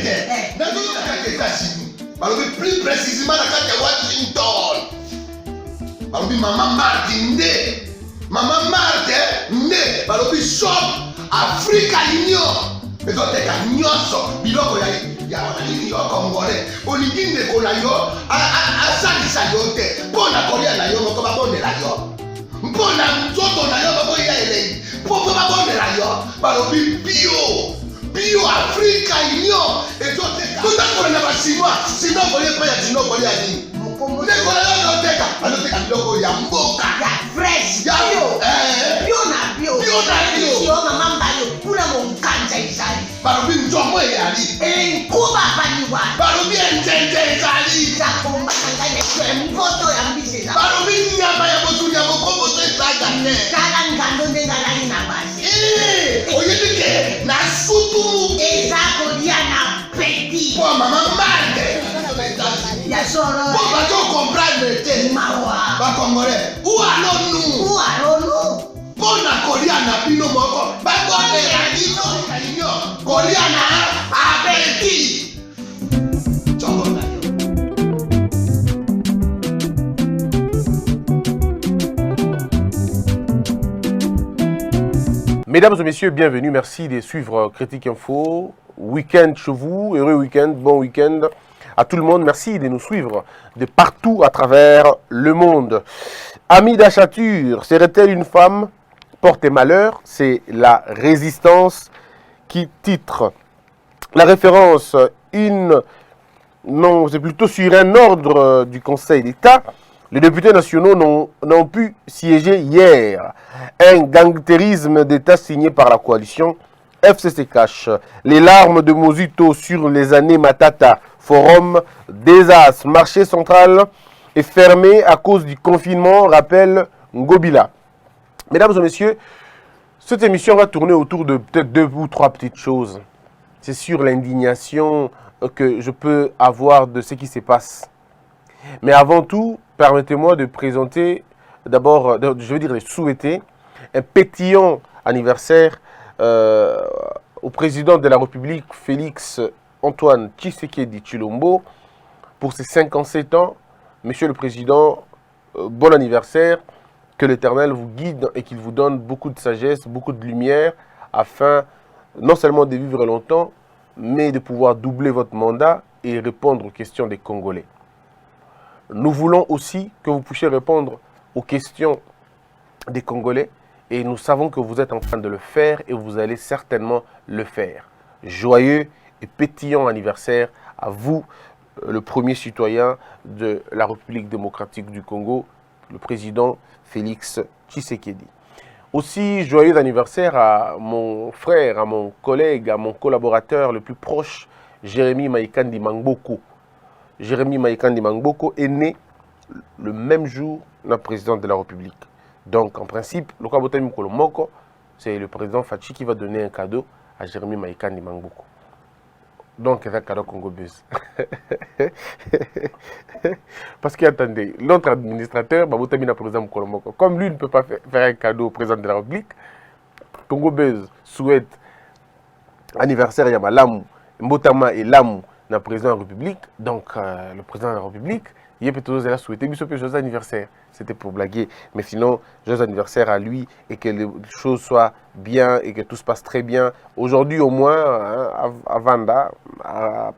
Angleterre. Dans les États-Unis. Plus précisément dans Washington. Maman Martin né. Maman Martin né. Shop Africa Union. Mais on t'a nyonso. Biloko ya nini yo congolais. Olingi ndeko na yo asalisa yo te. Mpona kolia na yo moko babondela yo. Mpona nzoto na yo baboya elei. Poko babondela yo. Balobi bio Africa Union. Ezoteka. Tondakona na basinois. Sino kolia pa ya sino kolia nini. Ndeko na yo azoteka. Azoteka biloko ya mboka. Ya fresh. Ya bio na bio. Bio na bio. Yo mama mbayo kuna monkanja izali. Balobi nzomo eyali. Kuba baniwa. Balobi enjenje ezali. Zakomba ngane mvoto ya mbiseza. Balobi nyama ya botu ya bokombo to ezaga ne. Kala ngando ndengalani na basi. Oyedike na sutu. Ezako dia na petit. Pour maman Marde. Ya soro. Pour bato comprendre te. Mawa. Ba congolais. Où allons-nous? Pona kolia na bino moko. Ba kone ya dino kanyo. Kolia na abeti. Chongo na yo. Mesdames et messieurs, bienvenue. Merci de suivre Critique Info. Week-end chez vous, heureux week-end, bon week-end à tout le monde. Merci de nous suivre de partout à travers le monde. Amida Chatur, serait-elle une femme porte malheur? C'est la résistance qui titre. La référence, non, c'est plutôt sur un ordre du Conseil d'État. Les députés nationaux n'ont pu siéger hier. Un galantérisme d'État signé par la coalition FCC cache. Les larmes de Mosito sur les années Matata. Forum des As. Marché central est fermé à cause du confinement, rappelle Ngobila. Mesdames et messieurs, cette émission va tourner autour de peut-être 2 ou 3 petites choses. C'est sur l'indignation que je peux avoir de ce qui se passe. Mais avant tout, permettez-moi de présenter, d'abord, je veux dire de souhaiter un pétillant anniversaire au président de la République, Félix Antoine Tshisekedi Tshilombo, pour ses 57 ans. Monsieur le Président, bon anniversaire, que l'Éternel vous guide et qu'il vous donne beaucoup de sagesse, beaucoup de lumière, afin non seulement de vivre longtemps, mais de pouvoir doubler votre mandat et répondre aux questions des Congolais. Nous voulons aussi que vous puissiez répondre aux questions des Congolais et nous savons que vous êtes en train de le faire et vous allez certainement le faire. Joyeux et pétillant anniversaire à vous, le premier citoyen de la République démocratique du Congo, le président Félix Tshisekedi. Aussi, joyeux anniversaire à mon frère, à mon collègue, à mon collaborateur le plus proche, Jérémy Maïkandi Mangboko. Jérémy Maïkandi Mangboko est né le même jour le président de la République. Donc, en principe, le Kabotami Kolomoko, c'est le président Fachi qui va donner un cadeau à Jérémy Maïkandi Mangboko. Donc, c'est un cadeau Congo Buzz. Parce qu'attendez, l'autre administrateur, Babotami na président Kolomoko, comme lui ne peut pas faire un cadeau au président de la République, Congo Buzz souhaite anniversaire Yamalam, Mbotama et Lamou, le président de la République. Donc, le président de la République, il peut toujours souhaiter joyeux anniversaire. C'était pour blaguer. Mais sinon, joyeux anniversaire à lui et que les choses soient bien et que tout se passe très bien. Aujourd'hui, au moins, hein, à Vanda, à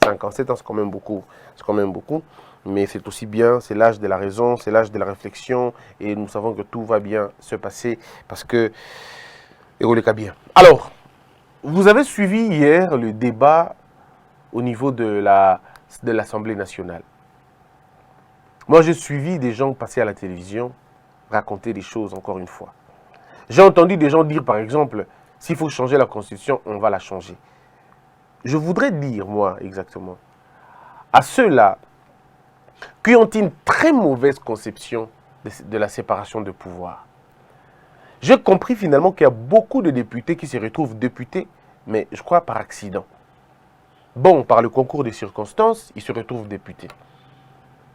57 ans, c'est quand même beaucoup. C'est quand même beaucoup. Mais c'est aussi bien, c'est l'âge de la raison, c'est l'âge de la réflexion. Et nous savons que tout va bien se passer parce que... bien. Alors, vous avez suivi hier le débat au niveau de l'Assemblée nationale. Moi, j'ai suivi des gens passer à la télévision, raconter des choses encore une fois. J'ai entendu des gens dire, par exemple, s'il faut changer la Constitution, on va la changer. Je voudrais dire, moi, exactement, à ceux-là qui ont une très mauvaise conception de la séparation de pouvoir. J'ai compris finalement qu'il y a beaucoup de députés qui se retrouvent députés, mais je crois par accident. Bon, par le concours des circonstances, ils se retrouvent députés.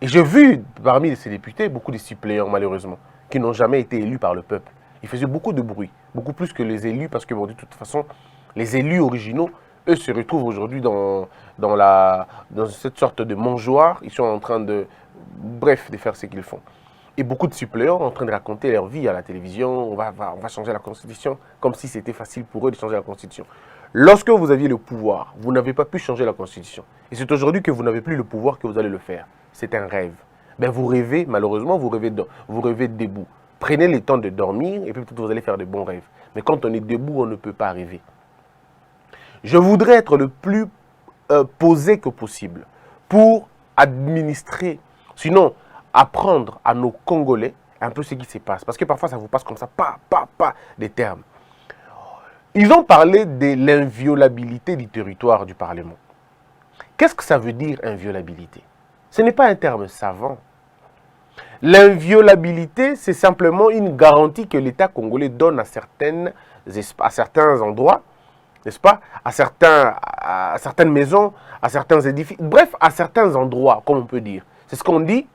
Et j'ai vu parmi ces députés beaucoup de suppléants, malheureusement, qui n'ont jamais été élus par le peuple. Ils faisaient beaucoup de bruit, beaucoup plus que les élus, parce que bon, de toute façon, les élus originaux eux se retrouvent aujourd'hui dans cette sorte de mangeoire. Ils sont en train de, bref, de faire ce qu'ils font. Et beaucoup de suppléants en train de raconter leur vie à la télévision. On va changer la Constitution, comme si c'était facile pour eux de changer la Constitution. Lorsque vous aviez le pouvoir, vous n'avez pas pu changer la Constitution. Et c'est aujourd'hui que vous n'avez plus le pouvoir que vous allez le faire. C'est un rêve. Ben vous rêvez, malheureusement, vous rêvez debout. Prenez le temps de dormir et puis peut-être vous allez faire de bons rêves. Mais quand on est debout, on ne peut pas rêver. Je voudrais être le plus posé que possible pour administrer, sinon apprendre à nos Congolais un peu ce qui se passe. Parce que parfois, ça vous passe comme ça, des termes. Ils ont parlé de l'inviolabilité du territoire du Parlement. Qu'est-ce que ça veut dire, inviolabilité? Ce n'est pas un terme savant. L'inviolabilité, c'est simplement une garantie que l'État congolais donne à certains endroits, n'est-ce pas, à certaines maisons, à certains édifices, bref, à certains endroits, comme on peut dire. C'est ce qu'on dit,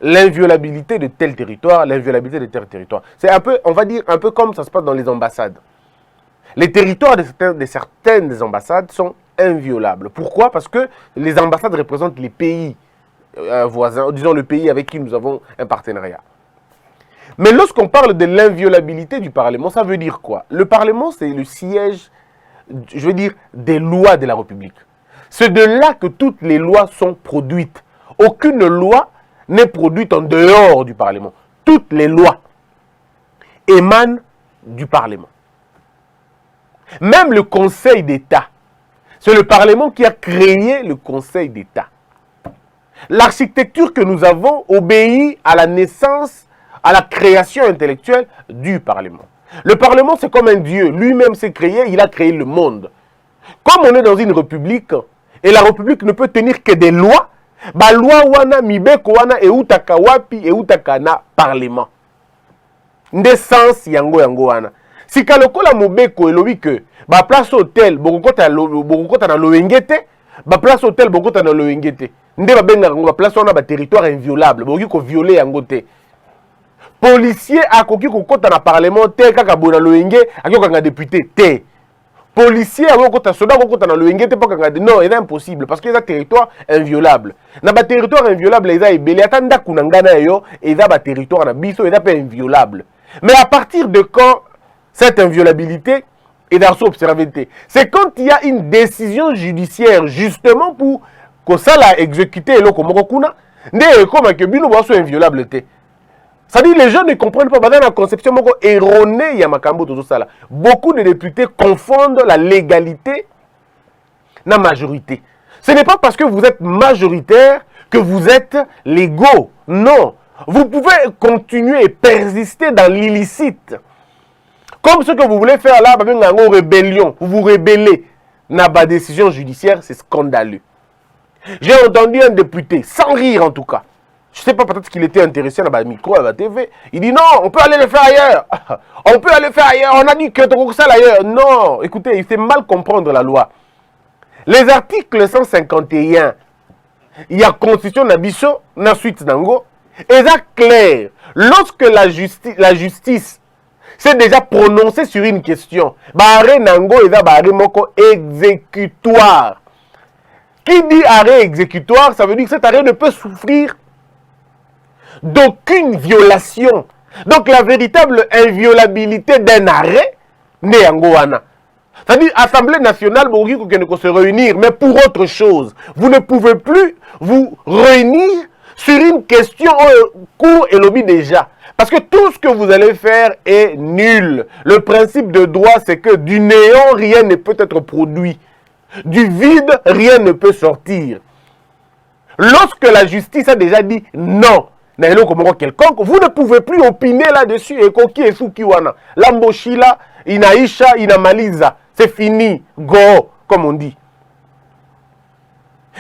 l'inviolabilité de tel territoire, l'inviolabilité de tel territoire. C'est un peu, on va dire, un peu comme ça se passe dans les ambassades. Les territoires de certaines ambassades sont inviolables. Pourquoi? Parce que les ambassades représentent les pays voisins, disons le pays avec qui nous avons un partenariat. Mais lorsqu'on parle de l'inviolabilité du Parlement, ça veut dire quoi? Le Parlement, c'est le siège, je veux dire, des lois de la République. C'est de là que toutes les lois sont produites. Aucune loi n'est produite en dehors du Parlement. Toutes les lois émanent du Parlement. Même le Conseil d'État, c'est le Parlement qui a créé le Conseil d'État. L'architecture que nous avons obéit à la naissance, à la création intellectuelle du Parlement. Le Parlement, c'est comme un Dieu. Lui-même s'est créé, il a créé le monde. Comme on est dans une république, et la république ne peut tenir que des lois, ba loi wana, mibeko wana, e utaka wapi, e utaka na Parlement. Ndessence yango wana. Si kalokola mobeko elobi que ba place hôtel bokota na loengete, ba place hôtel bokota na loengete. Nde ba benga ba place wana ba territoire inviolable, boki ko violer yango te. Policier akoki kokota na parlement te kaka bona loenge, akoki nga député te. Policier akokota soda kokota na loenge te paka nga non, c'est impossible parce que c'est un territoire inviolable. Na ba territoire inviolable eza ebele atanda kunanga na yo, eza ba territoire na biso eza pas inviolable. Mais à partir de quand cette inviolabilité est dans son observabilité? C'est quand il y a une décision judiciaire justement pour que ça l'a exécuté le komokuna, ne comme que bino ba so inviolable te. Ça dit les gens ne comprennent pas dans la conception moko erronée ya makambo tout ça là. Beaucoup de députés confondent la légalité na majorité. Ce n'est pas parce que vous êtes majoritaire que vous êtes légaux. Non, vous pouvez continuer et persister dans l'illicite. Comme ce que vous voulez faire là, en rébellion, vous vous rébellez. N'a pas de décision judiciaire, c'est scandaleux. J'ai entendu un député, sans rire en tout cas. Je ne sais pas, peut-être qu'il était intéressé dans le micro, à la TV. Il dit non, on peut aller le faire ailleurs. On peut aller le faire ailleurs. On a dit que tu ça ailleurs. Non, écoutez, il fait mal comprendre la loi. Les articles 151, il y a Constitution Nabiso, na suite d'Ango, et c'est clair. Lorsque la justice c'est déjà prononcé sur une question. Barré nango eza barré moko exécutoire. Qui dit arrêt exécutoire, ça veut dire que cet arrêt ne peut souffrir d'aucune violation. Donc la véritable inviolabilité d'un arrêt n'est yango wana. C'est-à-dire Assemblée nationale pour se réunir, mais pour autre chose. Vous ne pouvez plus vous réunir sur une question court et lobby déjà. Parce que tout ce que vous allez faire est nul. Le principe de droit, c'est que du néant, rien ne peut être produit. Du vide, rien ne peut sortir. Lorsque la justice a déjà dit non, quelconque, vous ne pouvez plus opiner là-dessus. Et koki et sukiwana. Lamboshila, inaisha, inamaliza. C'est fini. Go, comme on dit.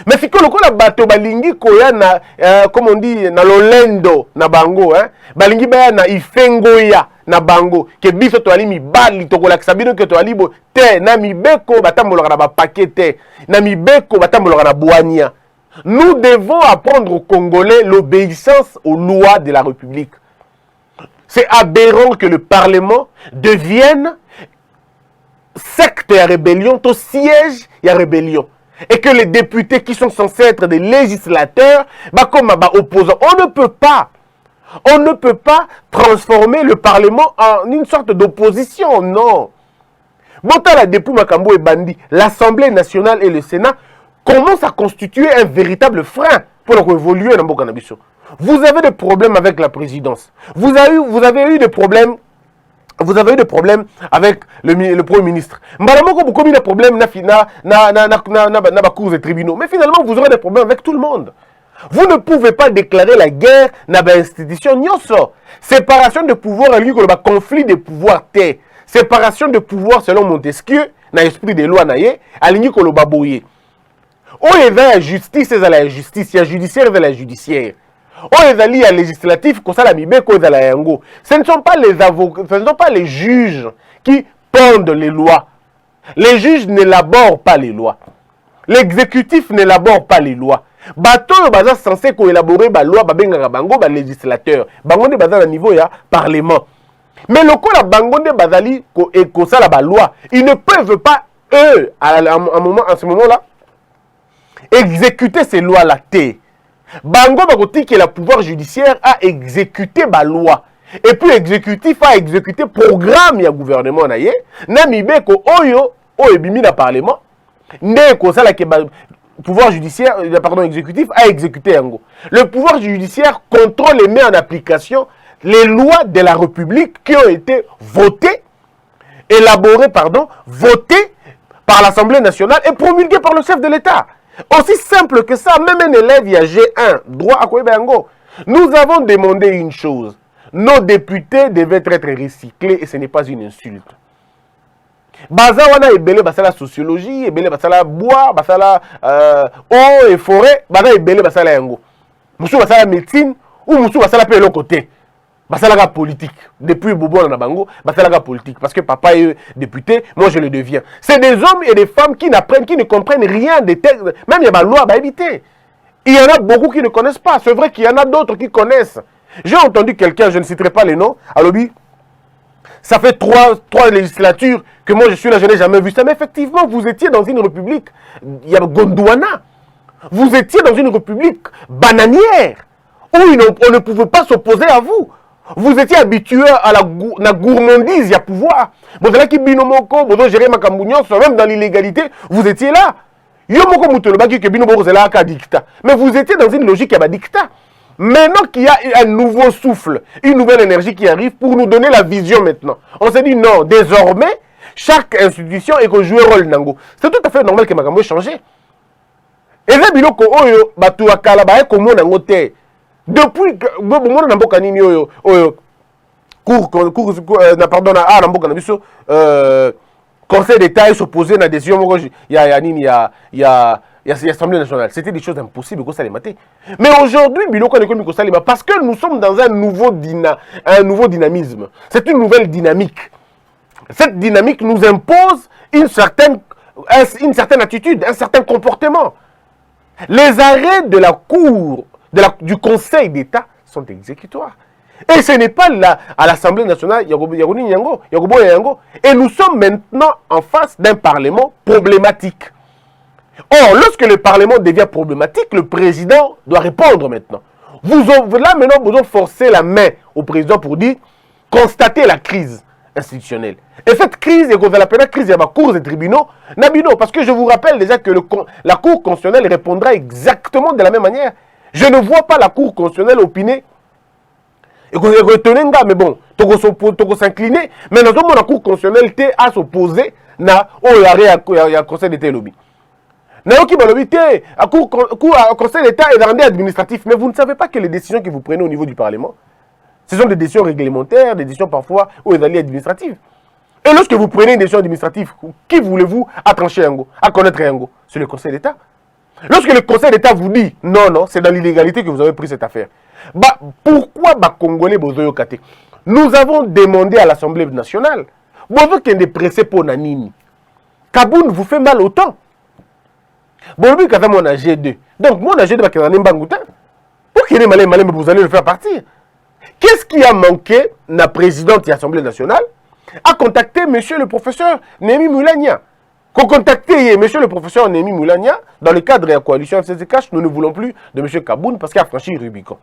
Mais si le bato balingi koya na comme on dit na lolendo na bango balingi baya na ifengoya na bango ke biso to ali mibali to kola kisabino ke to ali bo te na mibeko batambolaka na ba paquet na mibeko batambolaka na boania. Nous devons apprendre aux Congolais l'obéissance aux lois de la République. C'est aberrant que le Parlement devienne secte et rébellion, ton siège et rébellion. Et que les députés qui sont censés être des législateurs, comme opposants, on ne peut pas transformer le Parlement en une sorte d'opposition, non. Depuis Makambo et Bandi, l'Assemblée nationale et le Sénat commencent à constituer un véritable frein pour évoluer dans Mboka Nabiso. Vous avez des problèmes avec la présidence. Vous avez eu des problèmes. Vous avez eu des problèmes avec le Premier ministre. Madame, vous avez des problèmes dans la cour des tribunaux. Mais finalement, vous aurez des problèmes avec tout le monde. Vous ne pouvez pas déclarer la guerre dans l'institution. Séparation de pouvoir, le conflit de pouvoir. Séparation de pouvoir selon Montesquieu, dans l'esprit des lois, aligné que le baboye. Oh, il y a la justice, il y a la justice, il y a judiciaire, il y a la judiciaire. Oh, il y a législatif, ce ne sont pas les avocats, ce ne sont pas les juges qui pondent les lois. Les juges n'élaborent pas les lois. L'exécutif n'élabore pas les lois. Bateau est censé élaborer la loi, les législateurs. Bangonde est à niveau du Parlement. Mais le coup la Bangonde Bazali et la loi, ils ne peuvent pas, eux, à ce moment-là, exécuter ces lois-là. Bango Bagoti qui est le pouvoir judiciaire a exécuté la loi. Et puis l'exécutif a exécuté le programme du gouvernement. Namibe ko oyo ebimi na parlement. Ndeko ça le pouvoir judiciaire, pardon, exécutif a exécuté yango. Le pouvoir judiciaire contrôle et met en application les lois de la République qui ont été votées, votées par l'Assemblée nationale et promulguées par le chef de l'État. Aussi simple que ça, même un élève, il y a G1, droit à Kouébengo. Nous avons demandé une chose. Nos députés devaient être recyclés et ce n'est pas une insulte. Bazawana ebele basala sociologie, ebele basala bois, basala eau et forêt, baza ebele basala yango. Musu basala médecine ou musu basala pe l'autre côté. Basalaga politique. Depuis Bobo na bango, basalaga politique. Parce que papa est député, moi je le deviens. C'est des hommes et des femmes qui n'apprennent, qui ne comprennent rien des textes. Même il y a ma loi à éviter. Il y en a beaucoup qui ne connaissent pas. C'est vrai qu'il y en a d'autres qui connaissent. J'ai entendu quelqu'un, je ne citerai pas les noms, à lobby. Ça fait trois législatures que moi je suis là, je n'ai jamais vu ça. Mais effectivement, vous étiez dans une république, il y a Gondwana. Vous étiez dans une république bananière, où on ne pouvait pas s'opposer à vous. Vous étiez habitué à la gourmandise, il y a pouvoir. Vous avez qui binomoko, vous avez géré ma cambouignon, même dans l'illégalité, vous étiez là. Mais vous étiez dans une logique qui a dictat. Maintenant qu'il y a un nouveau souffle, une nouvelle énergie qui arrive pour nous donner la vision maintenant. On s'est dit non, désormais, chaque institution est que jouer rôle nango. C'est tout à fait normal que ma cambouignon ait changé. Et là, biloko oyo, batu akala ba ekomo nango te. Depuis que Conseil d'État est opposé à la décision, il y a l'Assemblée nationale. C'était des choses impossibles que ça les matait. Mais aujourd'hui, parce que nous sommes dans un nouveau dynamisme. C'est une nouvelle dynamique. Cette dynamique nous impose une certaine attitude, un certain comportement. Les arrêts de la Cour, du Conseil d'État sont exécutoires. Et ce n'est pas là, à l'Assemblée nationale, et nous sommes maintenant en face d'un Parlement problématique. Or, lorsque le Parlement devient problématique, le président doit répondre maintenant. Là, maintenant, vous devez forcer la main au président pour dire, constater la crise institutionnelle. Et cette crise, et qu'on va l'appeler la crise, il y a la Cour des tribunaux, parce que je vous rappelle déjà que la Cour constitutionnelle répondra exactement de la même manière. Je ne vois pas la Cour constitutionnelle opiner. Et qu'on est retenu, mais bon, on s'incliner. Mais nous avons la Cour constitutionnelle à s'opposer à Conseil d'État lobby. Conseil d'État est rendu administratif. Mais vous ne savez pas que les décisions que vous prenez au niveau du Parlement, ce sont des décisions réglementaires, des décisions parfois administratives. Et lorsque vous prenez une décision administrative, qui voulez-vous trancher à connaître Yango? C'est le Conseil d'État. Lorsque le Conseil d'État vous dit non, c'est dans l'illégalité que vous avez pris cette affaire. Pourquoi Congolais Bozoyo Kate? Nous avons demandé à l'Assemblée nationale, Bozo qui est pressé pour Nanini. Kaboun vous fait mal autant. Bozoyo Kate mon G2. Donc mon G2 va qu'il Bangoutin. Pour qu'il ait malin, vous allez le faire partir. Qu'est-ce qui a manqué la présidente de l'Assemblée nationale a contacté monsieur le professeur Némi Moulania. Qu'on contacté monsieur le professeur Némi Moulania, dans le cadre de la coalition FCCH, nous ne voulons plus de monsieur Kaboun parce qu'il a franchi le Rubicon.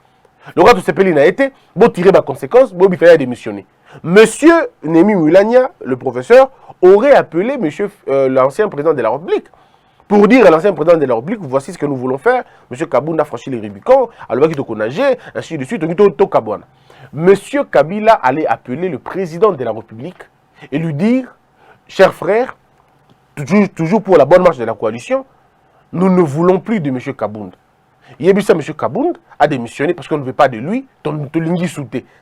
Le roi de Sepelin a été, bon tirer ma conséquence, bon il fallait démissionner. Monsieur Némi Moulania, le professeur, aurait appelé monsieur l'ancien président de la République pour dire à l'ancien président de la République, voici ce que nous voulons faire. Monsieur Kaboun a franchi le Rubicon, alors qu'il a nagé, ainsi de suite, monsieur Kabila allait appeler le président de la République et lui dire, cher frère, toujours pour la bonne marche de la coalition, nous ne voulons plus de monsieur Kaboun. Yebisa M. Kabound a démissionné parce qu'on ne veut pas de lui,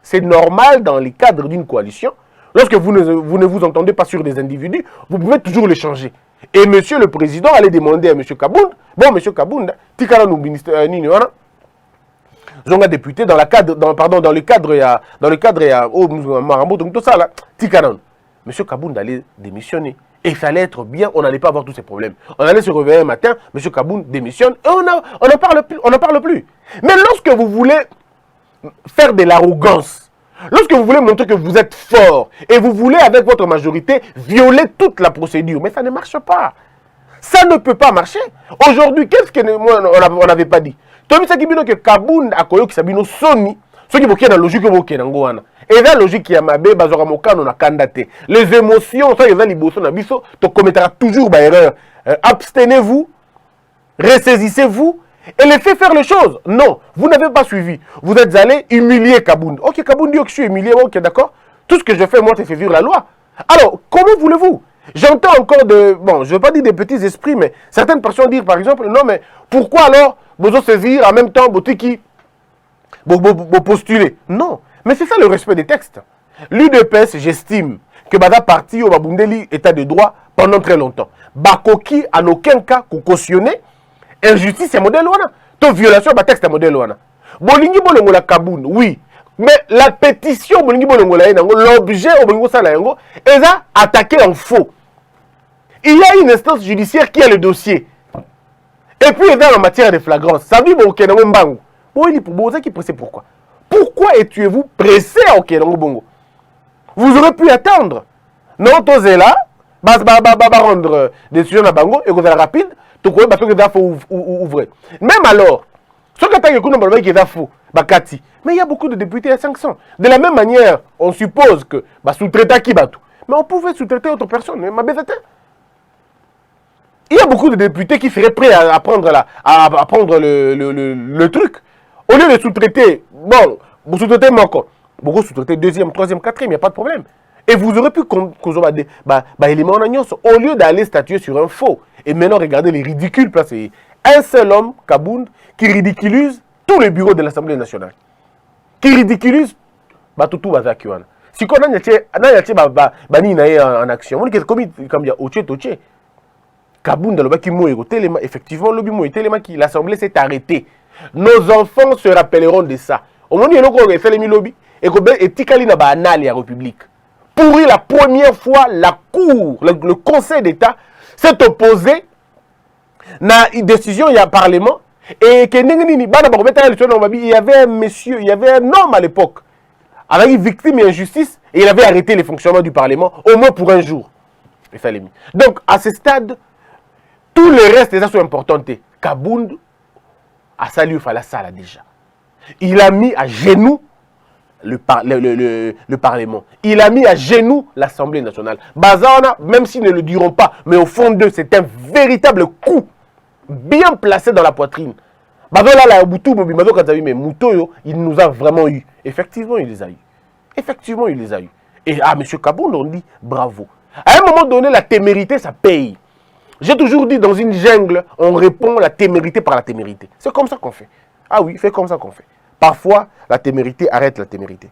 c'est normal dans les cadres d'une coalition. Lorsque vous ne vous entendez pas sur des individus, vous pouvez toujours les changer. Et monsieur le président allait demander à M. Kabound, bon M. Kabound, tikala nous ministère nini wana. Zonga député dans le cadre oh Marambo donc tout ça là, tikala. M. Kabound allait démissionner. Et il fallait être bien, on n'allait pas avoir tous ces problèmes. On allait se réveiller un matin, M. Kaboun démissionne, et on n'en parle plus. Mais lorsque vous voulez faire de l'arrogance, lorsque vous voulez montrer que vous êtes fort, et vous voulez, avec votre majorité, violer toute la procédure, mais ça ne marche pas. Ça ne peut pas marcher. Aujourd'hui, qu'est-ce que moi, on n'avait pas dit? Tomi Sakibino que Kaboun a koyo qui sabino soni, ceux qui vont dans la logique qui vont et dans la logique qui a mabé, bazora mokano na kandate. Les émotions, ça y est, liboso na biso, tu commettras toujours bah erreur. Abstenez-vous, ressaisissez-vous et laissez faire les choses. Non, vous n'avez pas suivi. Vous êtes allé humilier Kaboun. Ok, Kaboun dit que je suis humilié, ok, d'accord. Tout ce que je fais, moi, c'est faire vivre la loi. Alors, comment voulez-vous? J'entends encore bon, je ne veux pas dire des petits esprits, mais certaines personnes disent, par exemple, non, mais pourquoi alors vous saisir en même temps, vous postuler? Non. Mais c'est ça le respect des textes. L'UDPS, j'estime que Bada Parti au Babundeli état de droit pendant très longtemps. Bakoki, en aucun cas, cautionner injustice et modèle wana. To violation de texte et modèle wana. Bolingi bolongola Kaboun, oui. Mais la pétition bolingi bolongola yango, l'objet au bolingo sala yango, est attaqué en faux. Il y a une instance judiciaire qui a le dossier. Et puis, dans la matière de flagrance, ça dit bon, Kenango Mbango. Oui, pour vous qui pressé pourquoi? Pourquoi étiez-vous pressé à Kenango Bongo? Vous aurez pu attendre. Non, tosé là, rendre décision à Bango et vous êtes rapide, tu crois que vous faut ouvrir. Même alors, ce que tu as dit est faux, mais il y a beaucoup de députés à 500. De la même manière, on suppose que sous-traitant qui bat tout. Mais on pouvait sous-traiter autre personne, il y a beaucoup de députés qui seraient prêts à prendre le truc. Au lieu de sous-traiter, bon, vous sous-traitez encore. Vous sous-traitez deuxième, troisième, quatrième, il n'y a pas de problème. Et vous aurez pu éléments en agnon, au lieu d'aller statuer sur un faux. Et maintenant, regardez les ridicules placés. Un seul homme, Kabound, qui ridiculise tous les bureaux de l'Assemblée nationale. Qui ridiculise Batutu Bazakiwana. Si on a en action, on dit comme il y a Oche. Kabound, effectivement, l'Assemblée s'est arrêtée. Nos enfants se rappelleront de ça. Au moment où il y a fait les lobby, et Tikali n'a pas la République. Pour la première fois, la Cour, le Conseil d'État s'est opposé à une décision, il y a un Parlement, et il y avait un monsieur, il y avait un homme à l'époque, avec une victime et injustice, et il avait arrêté les fonctionnements du Parlement, au moins pour un jour. Donc, à ce stade, tous les restes, déjà sont importants. Kabound a salué Falasala déjà. Il a mis à genoux le Parlement. Il a mis à genoux l'Assemblée nationale. Bazana, même s'ils ne le diront pas, mais au fond d'eux, c'est un véritable coup bien placé dans la poitrine. Bazana, il nous a vraiment eu. Effectivement, il les a eu. Effectivement, il les a eu. Et à M. Kabound, on dit bravo. À un moment donné, la témérité, ça paye. J'ai toujours dit, dans une jungle, on répond la témérité par la témérité. C'est comme ça qu'on fait. Ah oui, c'est comme ça qu'on fait. Parfois, la témérité arrête la témérité.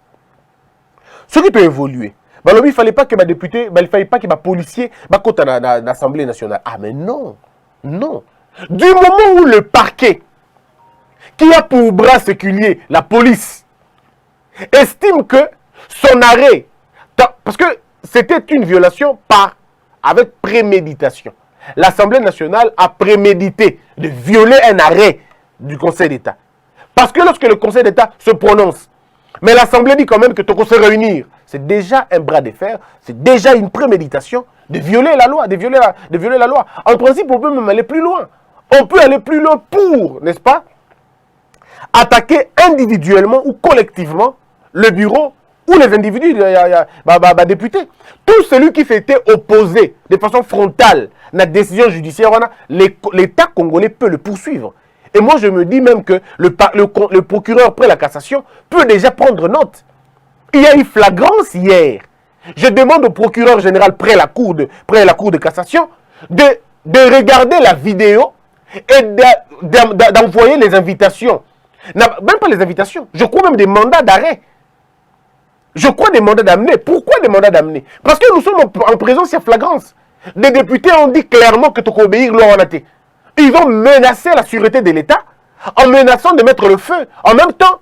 Ce qui peut évoluer. Il ne fallait pas que les députés, il ne fallait pas que les policiers côté l'Assemblée nationale. Ah mais non, non. Du moment où le parquet, qui a pour bras séculier la police, estime que son arrêt, parce que c'était une violation avec préméditation. L'Assemblée nationale a prémédité de violer un arrêt du Conseil d'État. Parce que lorsque le Conseil d'État se prononce, Mais l'Assemblée dit quand même que tu peux se réunir. C'est déjà un bras de fer, c'est déjà une préméditation de violer la loi, de violer la loi. En principe, on peut même aller plus loin. On peut aller plus loin pour, n'est-ce pas, attaquer individuellement ou collectivement le bureau ou les individus députés. Tout celui qui s'était opposé de façon frontale à la décision judiciaire, l'État congolais peut le poursuivre. Et moi, je me dis même que le procureur, après la cassation, peut déjà prendre note. Il y a eu flagrance hier. Je demande au procureur général, près la cour de cassation, de regarder la vidéo et d'envoyer les invitations. Même pas les invitations. Je crois même des mandats d'arrêt. Je crois des mandats d'amener. Pourquoi des mandats d'amener? Parce que nous sommes en présence, il y a flagrance. Les députés ont dit clairement que tu peux obéir loi en athée. Ils ont menacé la sûreté de l'État en menaçant de mettre le feu. En même temps,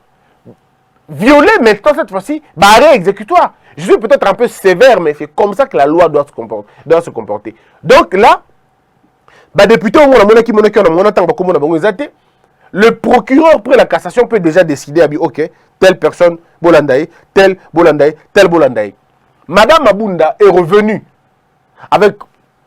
violer maintenant cette fois-ci, arrêt exécutoire. Je suis peut-être un peu sévère, mais c'est comme ça que la loi doit se comporter. Donc là, député, le procureur après la cassation peut déjà décider à dire, ok, telle personne, Bolandaï, tel Bolandaï, tel Bolandaï. Madame Mabunda est revenue avec,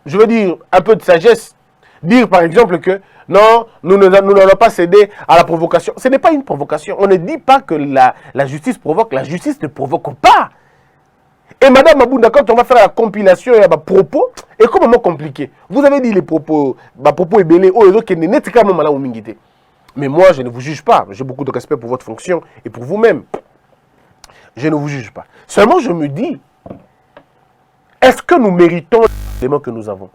je veux dire, un peu de sagesse, dire par exemple que non, nous n'allons pas céder à la provocation. Ce n'est pas une provocation. On ne dit pas que la justice provoque. La justice ne provoque pas. Et Madame Mabunda, quand on va faire la compilation, il y a des propos, et comment compliqué. Vous avez dit les propos est belé, mais moi, je ne vous juge pas. J'ai beaucoup de respect pour votre fonction et pour vous-même. Je ne vous juge pas. Seulement, je me dis, est-ce que nous méritons l'élément que nous avons?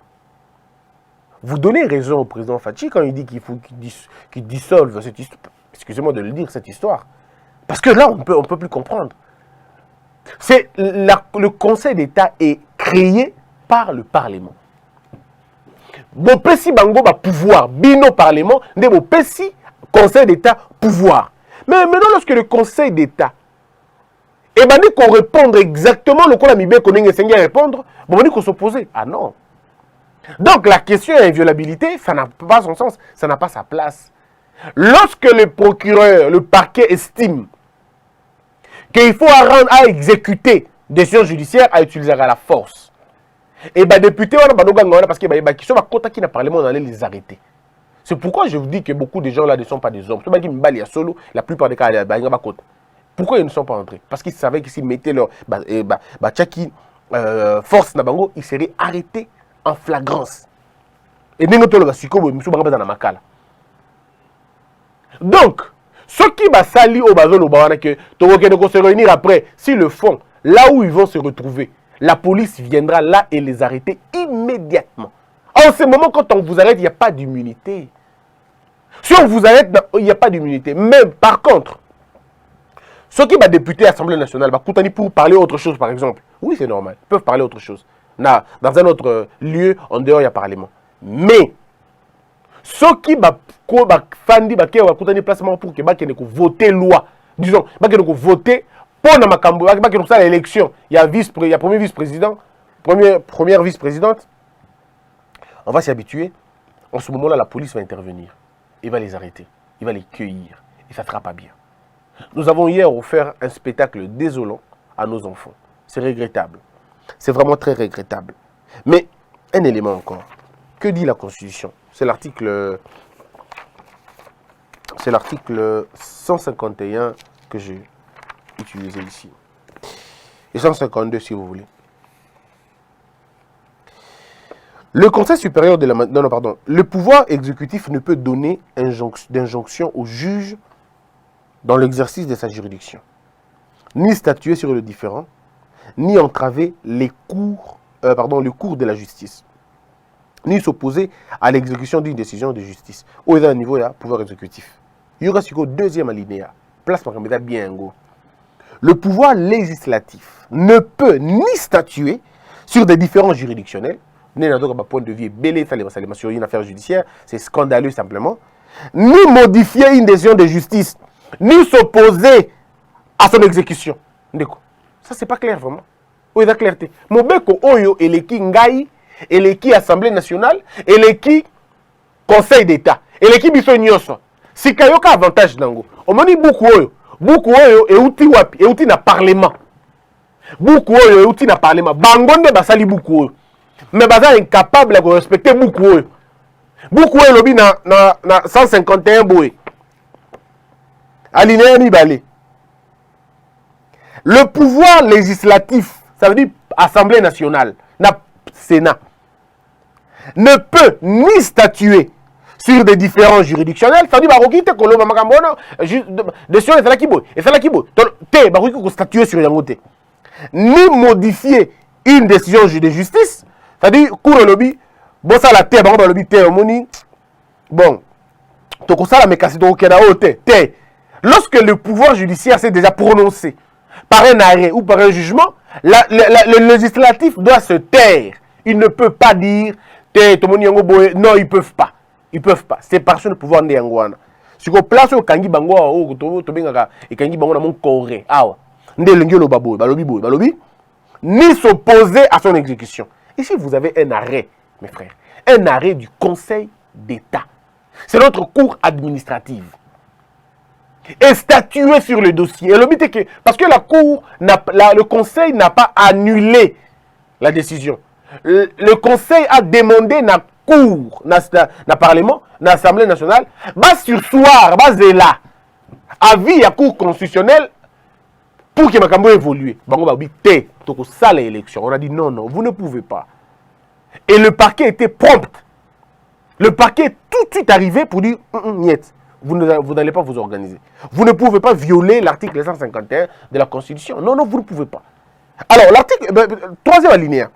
Vous donnez raison au président Fachi quand il dit qu'il faut qu'il dissolve cette histoire. Excusez-moi de le dire, cette histoire. Parce que là, on peut plus comprendre. Le Conseil d'État est créé par le Parlement. Bon, Pessi Bango va pouvoir, bino Parlement, de bon Pessi Conseil d'État pouvoir. Mais maintenant, lorsque le Conseil d'État et ben dit qu'on répondre exactement le coup la Mibé qu'on a répondre, bon, on dit qu'on s'opposait. Ah non. Donc la question de l'inviolabilité, ça n'a pas son sens, ça n'a pas sa place. Lorsque le procureur, le parquet estime qu'il faut à exécuter des décisions judiciaires, à utiliser la force. Et bien, député, parce que qui sont à côté qui n'a Parlement, on allait les arrêter. C'est pourquoi je vous dis que beaucoup de gens là ne sont pas des hommes. La plupart des cas, pourquoi ils ne sont pas entrés? Parce qu'ils savaient que s'ils mettaient leur force, ils seraient arrêtés en flagrance. Et donc, ceux qui va salir au bazon au bawana que se réunir après, si le font, là où ils vont se retrouver, la police viendra là et les arrêter immédiatement. En ce moment, quand on vous arrête, il n'y a pas d'immunité. Si on vous arrête, il n'y a pas d'immunité. Mais par contre, ceux qui vont députer à l'Assemblée nationale, pour parler autre chose, par exemple, oui, c'est normal, ils peuvent parler autre chose. Dans un autre lieu, en dehors, il y a Parlement. Mais, ceux qui vont placement pour que voter loi, disons, voter pour l'élection, il y a premier vice-président, première vice-présidente, on va s'y habituer. En ce moment-là, la police va intervenir. Il va les arrêter, il va les cueillir, et ça ne sera pas bien. Nous avons hier offert un spectacle désolant à nos enfants. C'est regrettable. C'est vraiment très regrettable. Mais, un élément encore. Que dit la Constitution? C'est l'article 151 que j'ai utilisé ici. Et 152 si vous voulez. Le Conseil supérieur de la... Non, pardon. Le pouvoir exécutif ne peut donner d'injonction au juge dans l'exercice de sa juridiction, ni statuer sur le différend, ni entraver le cours de la justice, ni s'opposer à l'exécution d'une décision de justice. Au niveau là, pouvoir exécutif. Il y aura sur le deuxième alinéa. Place par exemple bien go. Le pouvoir législatif ne peut ni statuer sur des différends juridictionnels, ni dans un point de vue belé, sur une affaire judiciaire, c'est scandaleux simplement, ni modifier une décision de justice, ni s'opposer à son exécution. Ça, c'est pas clair vraiment. Où est la clarté? Mobeko Oyo et l'équipe Ngaï, et l'équipe Assemblée nationale, et l'équipe Conseil d'État, et l'équipe Bissonioso. Si Kayoka avantage nango. On m'a dit beaucoup Oyo. buku oyo euti wapi euti na parlement buku oyo euti na parlement bango nde basali buku oyo mais baza incapable de respecter buku oyo lobi na 151 boye alinéa mibale. Le pouvoir législatif, ça veut dire Assemblée nationale, Sénat, ne peut ni statuer sur des différents juridictionnels, ça veut dire sur yangote, ni modifier une décision de justice, c'est-à-dire cour lobby, bon ça la terre, bon, lorsque le pouvoir judiciaire s'est déjà prononcé par un arrêt ou par un jugement, le législatif doit se taire. Il ne peut pas dire non, ils peuvent pas. Ils peuvent pas. C'est parce que le pouvoir n'est pas. Si on place au kangi bango au tobengaka et kangi bango na mon coré awa ndé lengelo babo balobi ni s'opposer à son exécution. Ici vous avez un arrêt mes frères, un arrêt du Conseil d'État. C'est notre cour administrative. Et statuer sur le dossier. Et le but est que parce que le Conseil n'a pas annulé la décision. Le Conseil a demandé na cour, na Parlement, na Assemblée nationale, sursoir, là, avis à cour constitutionnelle pour que Makambo évolue. On a dit non, vous ne pouvez pas. Et le parquet était prompt. Le parquet est tout de suite arrivé pour dire niet, vous n'allez pas vous organiser. Vous ne pouvez pas violer l'article 151 de la Constitution. Non, vous ne pouvez pas. Alors, l'article, troisième alinéa.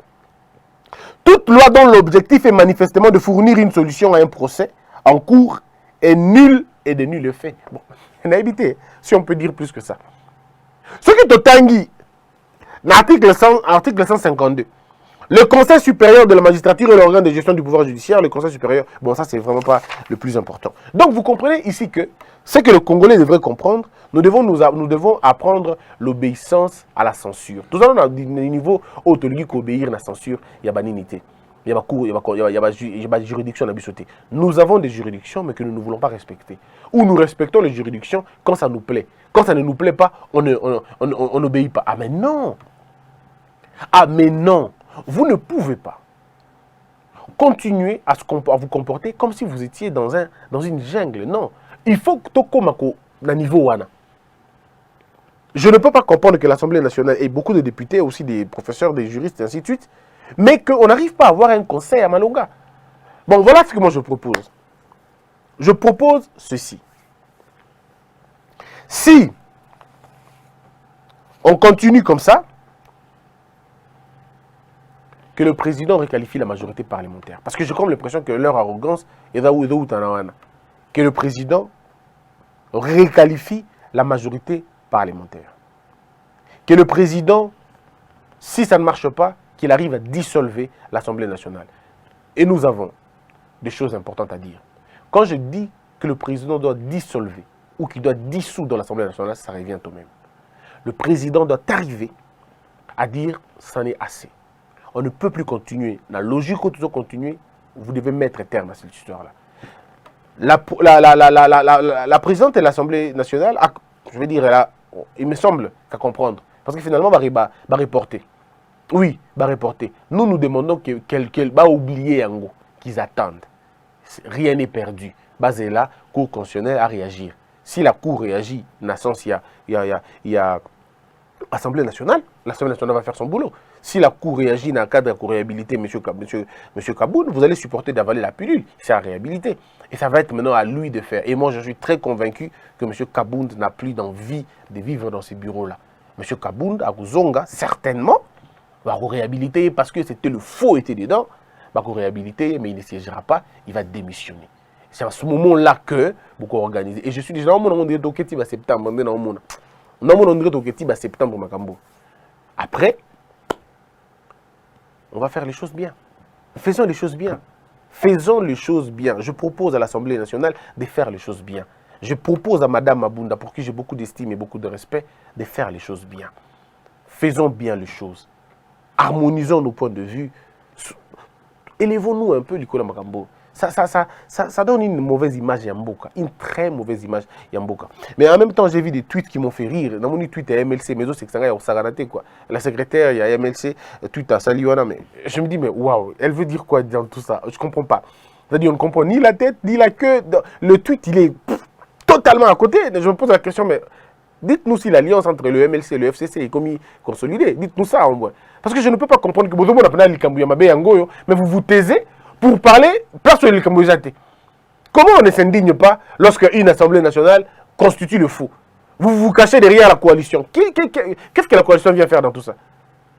Toute loi dont l'objectif est manifestement de fournir une solution à un procès en cours est nulle et de nul effet. Bon, on a évité, si on peut dire plus que ça. Ce qui est au Tanguy, l'article 152. Le Conseil supérieur de la magistrature est l'organe de gestion du pouvoir judiciaire. Le Conseil supérieur, bon, ça, c'est vraiment pas le plus important. Donc, vous comprenez ici que ce que le Congolais devrait comprendre, nous devons apprendre l'obéissance à la censure. Tout ça, on a des niveaux où tu dis qu'obéir à la censure, il y a banalité. Il y a cours, il y a juridiction, on a sauté. Nous avons des juridictions, mais que nous ne voulons pas respecter. Ou nous respectons les juridictions quand ça nous plaît. Quand ça ne nous plaît pas, on n'obéit pas. Ah, mais non! Ah, mais non! Vous ne pouvez pas continuer à vous comporter comme si vous étiez dans une jungle. Non. Il faut que tu sois niveau wana. Je ne peux pas comprendre que l'Assemblée nationale et beaucoup de députés, aussi des professeurs, des juristes, et ainsi de suite, mais qu'on n'arrive pas à avoir un conseil à Malonga. Bon, voilà ce que moi je propose. Je propose ceci. Si on continue comme ça, que le président requalifie la majorité parlementaire. Parce que j'ai comme l'impression que leur arrogance est là où que le président requalifie la majorité parlementaire. Que le président, si ça ne marche pas, qu'il arrive à dissolver l'Assemblée nationale. Et nous avons des choses importantes à dire. Quand je dis que le président doit dissolver ou qu'il doit dissoudre l'Assemblée nationale, ça revient au même. Le président doit arriver à dire « c'en est assez ». On ne peut plus continuer. La logique où tu dois continuer, vous devez mettre terme à cette histoire-là. La présidente de l'Assemblée nationale, je vais dire, il me semble qu'à comprendre. Parce que finalement, va reporter. Oui, va reporter. Nous demandons qu'elle va oublier en gros, qu'ils attendent. Rien n'est perdu. Basé là, Cour constitutionnelle à réagir. Si la Cour réagit, dans le sens, il y a Assemblée nationale, l'Assemblée nationale va faire son boulot. Si la Cour réagit dans le cadre de la réhabiliter M. Kaboun, vous allez supporter d'avaler la pilule. C'est à réhabiliter. Et ça va être maintenant à lui de faire. Et moi, je suis très convaincu que M. Kaboun n'a plus d'envie de vivre dans ces bureaux-là. M. Kaboun, à Zonga, certainement, va réhabiliter parce que c'était le faux était dedans. Va réhabiliter, mais il ne siégera pas, il va démissionner. C'est à ce moment-là que vous organisez. Et je suis déjà en septembre. Septembre. Après, on va faire les choses bien. Faisons les choses bien. Faisons les choses bien. Je propose à l'Assemblée nationale de faire les choses bien. Je propose à Mme Mabunda, pour qui j'ai beaucoup d'estime et beaucoup de respect, de faire les choses bien. Faisons bien les choses. Harmonisons nos points de vue. Élevons-nous un peu, Nicolas Makambo. ça donne une mauvaise image Yamboka, une très mauvaise image Yamboka. Mais en même temps, j'ai vu des tweets qui m'ont fait rire. Dans mon tweet, il y a MLC, mais aussi, c'est quoi. La secrétaire, il y a MLC, tweet à Saliwana, mais je me dis, mais waouh, elle veut dire quoi dans tout ça? Je ne comprends pas. C'est-à-dire, on ne comprend ni la tête, ni la queue. Le tweet, il est totalement à côté. Je me pose la question, mais dites-nous si l'alliance entre le MLC et le FCC est consolidée. Dites-nous ça, en vrai. Parce que je ne peux pas comprendre que vous mais vous vous taisez pour parler place sur le Cambodge. Comment on ne s'indigne pas lorsqu'une Assemblée nationale constitue le faux? Vous vous cachez derrière la coalition. Qu'est-ce que la coalition vient faire dans tout ça?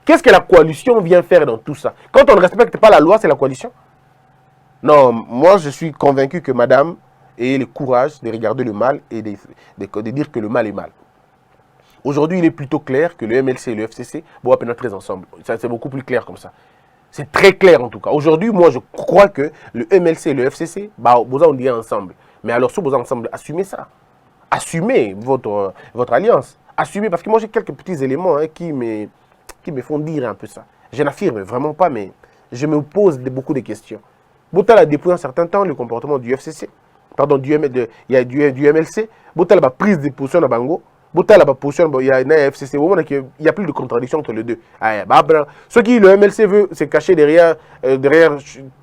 Qu'est-ce que la coalition vient faire dans tout ça? Quand on ne respecte pas la loi, c'est la coalition? Non, moi je suis convaincu que madame ait le courage de regarder le mal et de dire que le mal est mal. Aujourd'hui, il est plutôt clair que le MLC et le FCC vont pénétrer ensemble. C'est beaucoup plus clair comme ça. C'est très clair en tout cas. Aujourd'hui, moi, je crois que le MLC et le FCC, on dit ensemble. Mais alors, si vous ensemble, assumez ça. Assumez votre alliance. Assumez, parce que moi, j'ai quelques petits éléments qui me font dire un peu ça. Je n'affirme vraiment pas, mais je me pose beaucoup de questions. Boutal a depuis un certain temps le comportement du FCC, pardon, du MLC. Boutal a prise de position à Bango. Boutal a position, il y a un FCC. Il n'y a plus de contradiction entre les deux. Ceux qui, le MLC veut se cacher derrière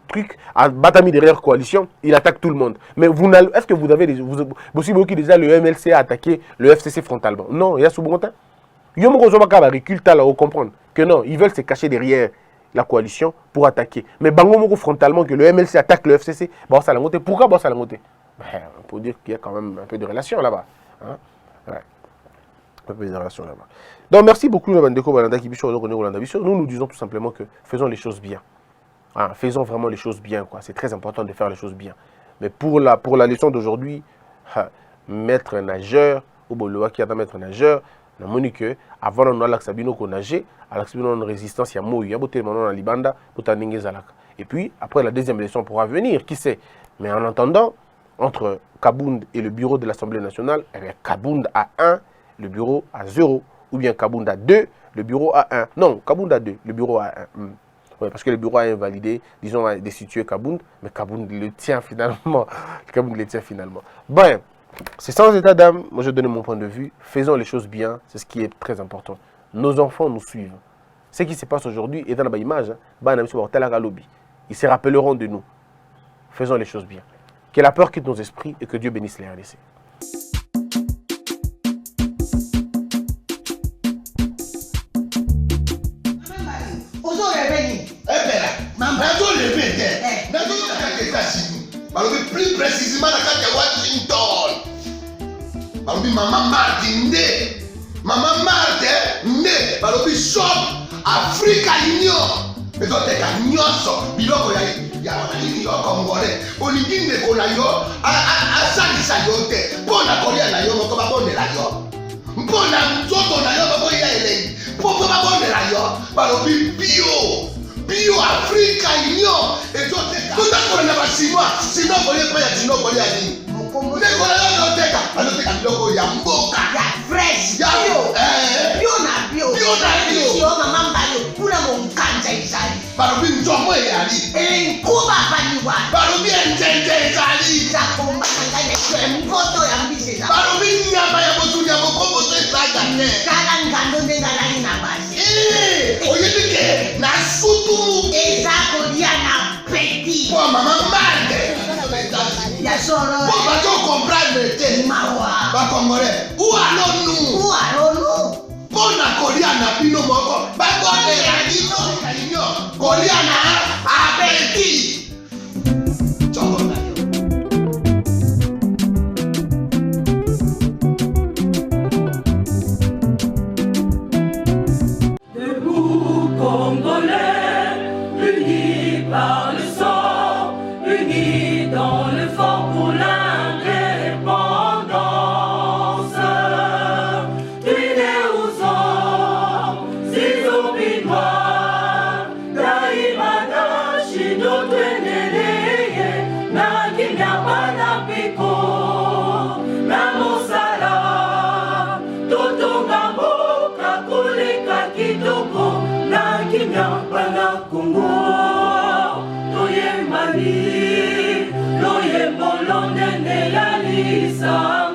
truc, à Batami derrière coalition, il attaque tout le monde. Mais est-ce que vous avez vous qui déjà le MLC a attaqué le FCC frontalement? Non, il y a Soubonta. Yomo Zobaka recule là au comprendre que non, ils veulent se cacher derrière la coalition pour attaquer. Mais Bango frontalement que le MLC attaque le FCC, ça l'a monté. Pourquoi ça l'a monté? Pour dire qu'il y a quand même un peu de relation là-bas. Hein? Ouais. Un peu de relation là-bas. Donc merci beaucoup Nabandeko Balanda Kibisho. Nous disons tout simplement que faisons les choses bien. Hein, faisons vraiment les choses bien, quoi. C'est très important de faire les choses bien. Mais pour la leçon d'aujourd'hui, maître nageur, ou Boloa qui a maître nageur, on a dit que avant on a l'axabino qu'on nageait, à l'axabino on a résistance, il y a Moui, il y a beauté maintenant Libanda, pour t'aninguer Zalaka. Et puis après la deuxième leçon pourra venir, qui sait. Mais en attendant, entre Kabound et le bureau de l'Assemblée nationale, Kabound à 1, le bureau à 0, ou bien Kabound à 2, le bureau à 1. Non, Kabound à 2, le bureau à 1. Ouais, parce que le bureau a invalidé, disons, a destitué Kabound, mais Kabound le tient finalement. Kabound le tient finalement. Ben, c'est sans état d'âme, moi je donne mon point de vue, faisons les choses bien, c'est ce qui est très important. Nos enfants nous suivent. Ce qui se passe aujourd'hui est dans la image, ils se rappelleront de nous. Faisons les choses bien. Que la peur quitte nos esprits et que Dieu bénisse les RDC. Plus précisément dans Washington. Maman Martin Maman Martin shop Africa Union. Mais donc t'es qu'à nyonso biloko ya nini yo congolais. Olingi ndeko na yo asalisa yo te. Mpona kolia na yo moko babondela yo. Mpona nzoto na yo moko ya elengi. Po babondela yo balobi bio Africa Union. Et donc t'es qu'à tout à na basinois. Sinon kolia pa ya tino kolia nini. Ndeko na yo teka biloko ya mboka. Ya fresh. Ya bio na bio. Yo mama mbayo kuna monkanja izali. Balobi nzomo eyali. Nkuba baniwa. Balobi enjenje ezali. Zakomba kangane kwe mpoto ya mbiseza. Balobi nyama ya botunya bokombo to ezaga ne. Kala ngando ndenga nani na basi. Oyebike na sutu. Ezako dia na petit. Po mama mande. Ya soro. Po bato comprendre te. Mawa. Ba congolais. Où allons-nous? Pona kolia na bino moko. Ba kone ya dino kanyo. Kolia na abeti. Choko na yo. Debout Congolais, unis par le sang, unis dans le fort pour l'indépendance. Tués aux hommes, ces zombies noirs, Daimana, Shido, Tweneleye, Nakimya, Panapiko, Namosala, Totongambo, Kakuleka, Kitoko, Nakimya, Panakungo, Toyemani, monene ya lisanga